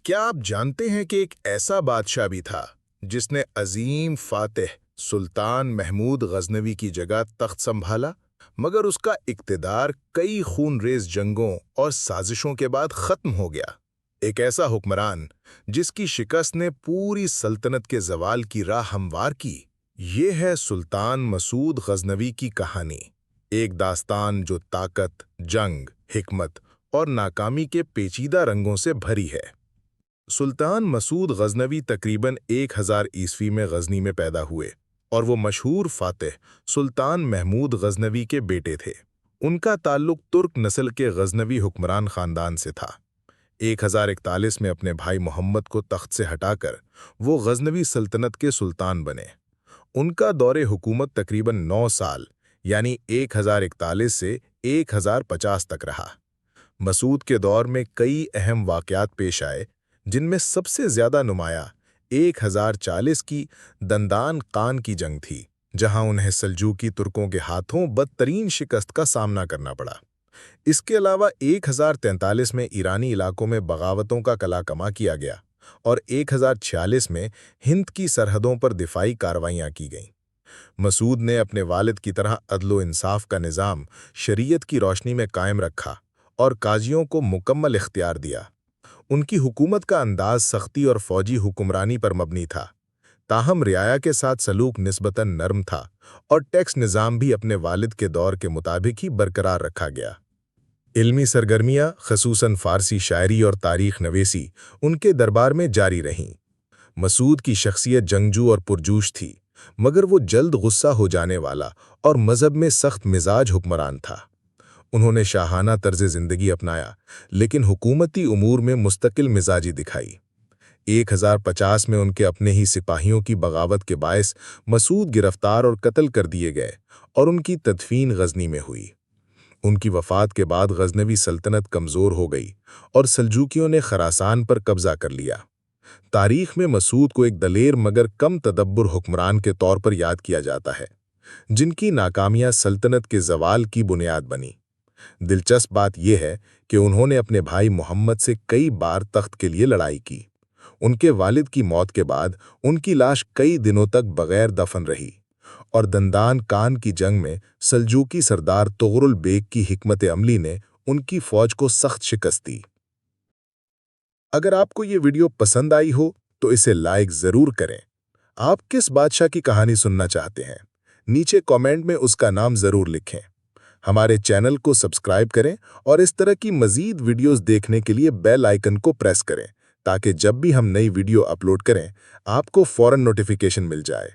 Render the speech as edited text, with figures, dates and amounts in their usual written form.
کیا آپ جانتے ہیں کہ ایک ایسا بادشاہ بھی تھا جس نے عظیم فاتح سلطان محمود غزنوی کی جگہ تخت سنبھالا، مگر اس کا اقتدار کئی خون ریز جنگوں اور سازشوں کے بعد ختم ہو گیا؟ ایک ایسا حکمران جس کی شکست نے پوری سلطنت کے زوال کی راہ ہموار کی۔ یہ ہے سلطان مسعود غزنوی کی کہانی، ایک داستان جو طاقت، جنگ، حکمت اور ناکامی کے پیچیدہ رنگوں سے بھری ہے۔ سلطان مسعود غزنوی تقریباً 1000 عیسوی میں غزنی میں پیدا ہوئے اور وہ مشہور فاتح سلطان محمود غزنوی کے بیٹے تھے۔ ان کا تعلق ترک نسل کے غزنوی حکمران خاندان سے تھا۔ 1041 میں اپنے بھائی محمد کو تخت سے ہٹا کر وہ غزنوی سلطنت کے سلطان بنے۔ ان کا دور حکومت تقریباً 9 سال یعنی 1041 سے 1050 تک رہا۔ مسعود کے دور میں کئی اہم واقعات پیش آئے، جن میں سب سے زیادہ نمایاں 1040 کی دندان قان کی جنگ تھی، جہاں انہیں سلجوقی ترکوں کے ہاتھوں بدترین شکست کا سامنا کرنا پڑا۔ اس کے علاوہ 1043 میں ایرانی علاقوں میں بغاوتوں کا کلا کیا گیا اور 1046 میں ہند کی سرحدوں پر دفاعی کارروائیاں کی گئیں۔ مسعود نے اپنے والد کی طرح عدل و انصاف کا نظام شریعت کی روشنی میں قائم رکھا اور قاضیوں کو مکمل اختیار دیا۔ ان کی حکومت کا انداز سختی اور فوجی حکمرانی پر مبنی تھا، تاہم رعایا کے ساتھ سلوک نسبتاً نرم تھا اور ٹیکس نظام بھی اپنے والد کے دور کے مطابق ہی برقرار رکھا گیا۔ علمی سرگرمیاں، خصوصاً فارسی شاعری اور تاریخ نویسی، ان کے دربار میں جاری رہیں۔ مسعود کی شخصیت جنگجو اور پرجوش تھی، مگر وہ جلد غصہ ہو جانے والا اور مذہب میں سخت مزاج حکمران تھا۔ انہوں نے شاہانہ طرز زندگی اپنایا، لیکن حکومتی امور میں مستقل مزاجی دکھائی۔ 1050 میں ان کے اپنے ہی سپاہیوں کی بغاوت کے باعث مسعود گرفتار اور قتل کر دیے گئے اور ان کی تدفین غزنی میں ہوئی۔ ان کی وفات کے بعد غزنوی سلطنت کمزور ہو گئی اور سلجوکیوں نے خراسان پر قبضہ کر لیا۔ تاریخ میں مسعود کو ایک دلیر مگر کم تدبر حکمران کے طور پر یاد کیا جاتا ہے، جن کی ناکامیاں سلطنت کے زوال کی بنیاد بنی۔ دلچسپ بات یہ ہے کہ انہوں نے اپنے بھائی محمد سے کئی بار تخت کے لیے لڑائی کی۔ ان کے والد کی موت کے بعد ان کی لاش کئی دنوں تک بغیر دفن رہی اور دندان قان کی جنگ میں سلجوقی سردار طغرل بیگ کی حکمت عملی نے ان کی فوج کو سخت شکست دی۔ اگر آپ کو یہ ویڈیو پسند آئی ہو تو اسے لائک ضرور کریں۔ آپ کس بادشاہ کی کہانی سننا چاہتے ہیں؟ نیچے کامنٹ میں اس کا نام ضرور لکھیں۔ ہمارے چینل کو سبسکرائب کریں اور اس طرح کی مزید ویڈیوز دیکھنے کے لیے بیل آئیکن کو پریس کریں تاکہ جب بھی ہم نئی ویڈیو اپلوڈ کریں آپ کو فوراً نوٹیفیکیشن مل جائے۔